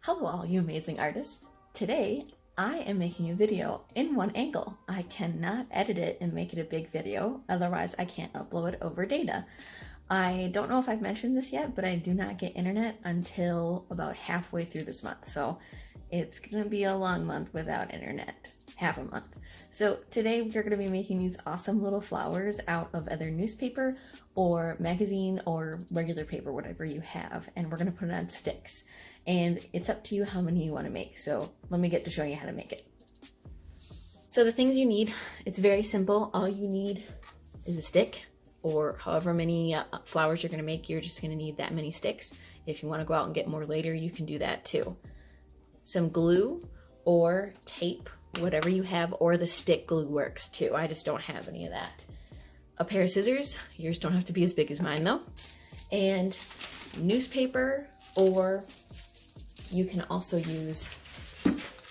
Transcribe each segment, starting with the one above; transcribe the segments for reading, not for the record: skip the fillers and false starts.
Hello all you amazing artists. Today I am making a video in one angle. I cannot edit it and make it a big video, otherwise I can't upload it over data. I don't know if I've mentioned this yet, but I do not get internet until about halfway through this month, so it's gonna be a long month without internet. Half a month. So today we're going to be making these awesome little flowers out of either newspaper or magazine or regular paper, whatever you have, and we're going to put it on sticks. And it's up to you how many you want to make. So let me get to showing you how to make it. So the things you need, it's very simple. All you need is a stick, or however many flowers you're going to make, you're just going to need that many sticks. If you want to go out and get more later, you can do that too. Some glue or tape, whatever you have, or the stick glue works too. I just don't have any of that. A pair of scissors, yours don't have to be as big as mine though, and newspaper, or you can also use,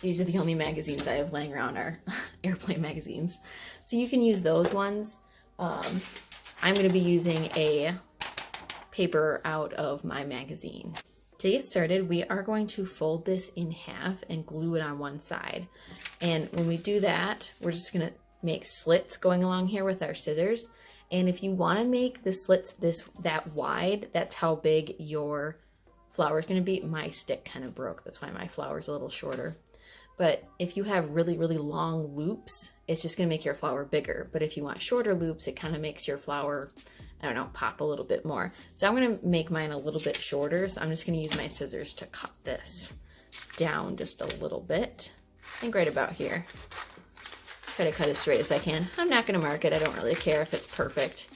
these are the only magazines I have laying around, are airplane magazines. So you can use those ones. I'm going to be using a paper out of my magazine. To get started, we are going to fold this in half and glue it on one side. And when we do that, we're just gonna make slits going along here with our scissors. And if you wanna make the slits that wide, that's how big your flower is gonna be. My stick kind of broke, that's why my flower is a little shorter. But if you have really, really long loops, it's just gonna make your flower bigger. But if you want shorter loops, it kind of makes your flower, I don't know, pop a little bit more. So I'm gonna make mine a little bit shorter. So I'm just gonna use my scissors to cut this down just a little bit. I think right about here. Try to cut as straight as I can. I'm not gonna mark it, I don't really care if it's perfect.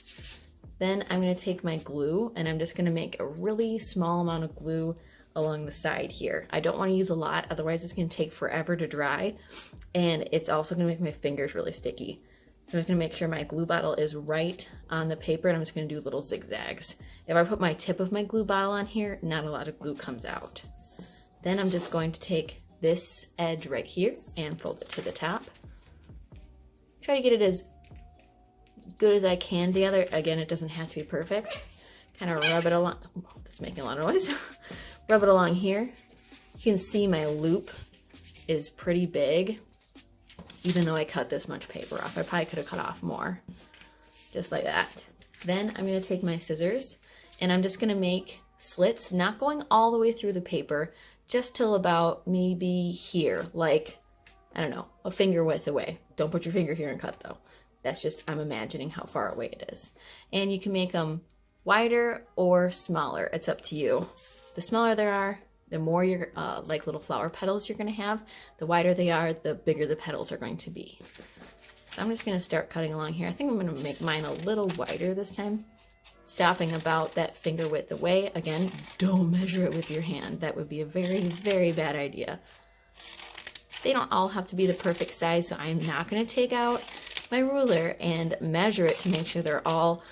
Then I'm gonna take my glue and I'm just gonna make a really small amount of glue along the side here. I don't wanna use a lot, otherwise it's gonna take forever to dry. And it's also gonna make my fingers really sticky. So I'm just gonna make sure my glue bottle is right on the paper, and I'm just gonna do little zigzags. If I put my tip of my glue bottle on here, not a lot of glue comes out. Then I'm just going to take this edge right here and fold it to the top. Try to get it as good as I can together. Again, it doesn't have to be perfect. Kind of rub it along, oh, that's making a lot of noise. Rub it along here. You can see my loop is pretty big, even though I cut this much paper off. I probably could have cut off more, just like that. Then I'm gonna take my scissors and I'm just gonna make slits, not going all the way through the paper, just till about maybe here, like, I don't know, a finger width away. Don't put your finger here and cut though. That's just, I'm imagining how far away it is. And you can make them wider or smaller, it's up to you. The smaller they are, the more your like little flower petals you're gonna have. The wider they are, the bigger the petals are going to be. So I'm just gonna start cutting along here. I think I'm gonna make mine a little wider this time, stopping about that finger width away. Again, don't measure it with your hand. That would be a very, very bad idea. They don't all have to be the perfect size, so I'm not gonna take out my ruler and measure it to make sure they're all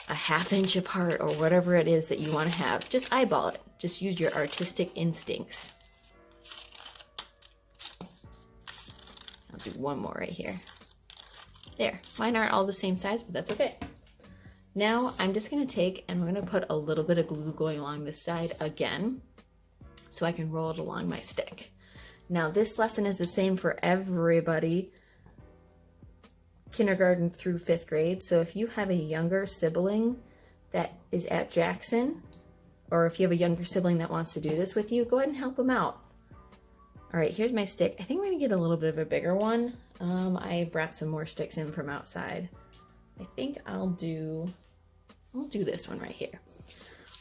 a ½ inch apart or whatever it is that you wanna have. Just eyeball it. Just use your artistic instincts. I'll do one more right here. There, mine aren't all the same size, but that's okay. Now I'm just gonna take and we're gonna put a little bit of glue going along this side again, so I can roll it along my stick. Now this lesson is the same for everybody, kindergarten through 5th grade. So if you have a younger sibling that is at Jackson, or if you have a younger sibling that wants to do this with you, go ahead and help them out. All right, here's my stick. I think I'm gonna get a little bit of a bigger one. I brought some more sticks in from outside. I think I'll do this one right here.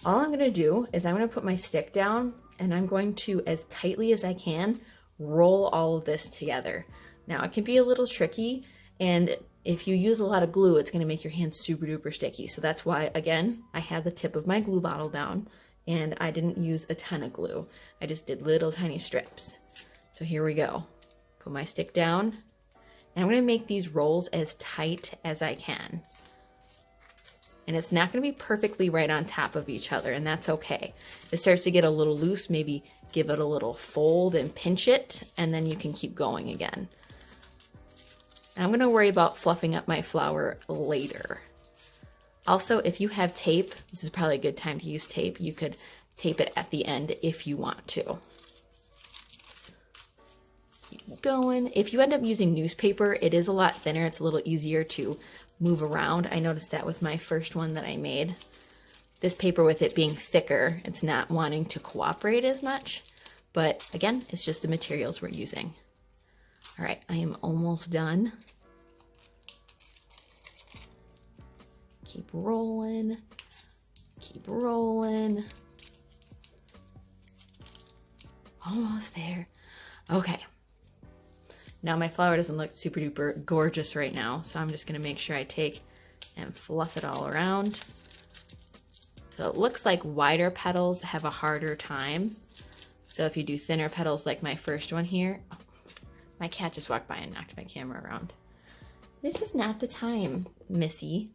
All I'm gonna do is I'm gonna put my stick down and I'm going to, as tightly as I can, roll all of this together. Now it can be a little tricky, and if you use a lot of glue, it's gonna make your hands super duper sticky. So that's why, again, I had the tip of my glue bottle down and I didn't use a ton of glue. I just did little tiny strips. So here we go. Put my stick down and I'm gonna make these rolls as tight as I can. And it's not gonna be perfectly right on top of each other, and that's okay. If it starts to get a little loose, maybe give it a little fold and pinch it, and then you can keep going again. I'm gonna worry about fluffing up my flower later. Also, if you have tape, this is probably a good time to use tape. You could tape it at the end if you want to. keep going. If you end up using newspaper, it is a lot thinner. It's a little easier to move around. I noticed that with my first one that I made. This paper, with it being thicker, it's not wanting to cooperate as much. But again, it's just the materials we're using. All right, I am almost done. Keep rolling, keep rolling. Almost there. Okay. Now my flower doesn't look super duper gorgeous right now, so I'm just gonna make sure I take and fluff it all around. So it looks like wider petals have a harder time. So if you do thinner petals like my first one here, oh, my cat just walked by and knocked my camera around. This is not the time, Missy.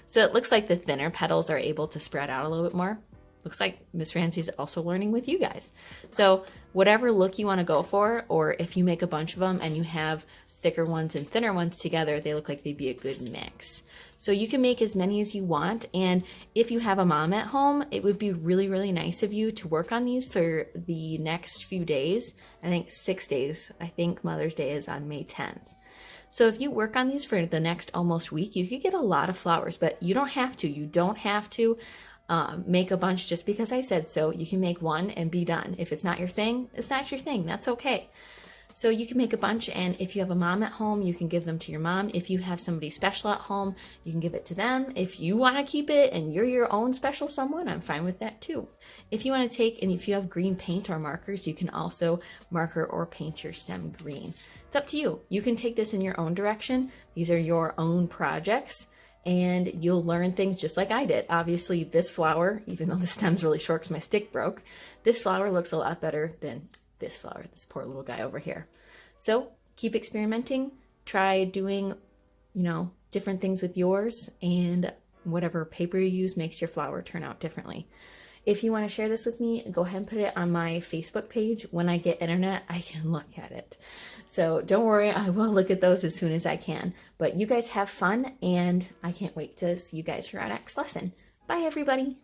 So it looks like the thinner petals are able to spread out a little bit more. Looks like Miss Ramsey's also learning with you guys. So whatever look you want to go for, or if you make a bunch of them and you have thicker ones and thinner ones together, they look like they'd be a good mix. So you can make as many as you want. And if you have a mom at home, it would be really, really nice of you to work on these for the next few days. I think 6 days. I think Mother's Day is on May 10th. So if you work on these for the next almost week, you could get a lot of flowers, but you don't have to. You don't have to make a bunch just because I said so. You can make one and be done. If it's not your thing, it's not your thing. That's okay. So you can make a bunch, and if you have a mom at home, you can give them to your mom. If you have somebody special at home, you can give it to them. If you want to keep it and you're your own special someone, I'm fine with that too. If you want to take, and if you have green paint or markers, you can also marker or paint your stem green. It's up to you. You can take this in your own direction. These are your own projects, and you'll learn things just like I did. Obviously, this flower, even though the stem's really short because my stick broke, this flower looks a lot better than this flower, this poor little guy over here. So keep experimenting, try doing, different things with yours, and whatever paper you use makes your flower turn out differently. If you want to share this with me, go ahead and put it on my Facebook page. When I get internet, I can look at it. So don't worry, I will look at those as soon as I can. But you guys have fun, and I can't wait to see you guys for our next lesson. Bye, everybody.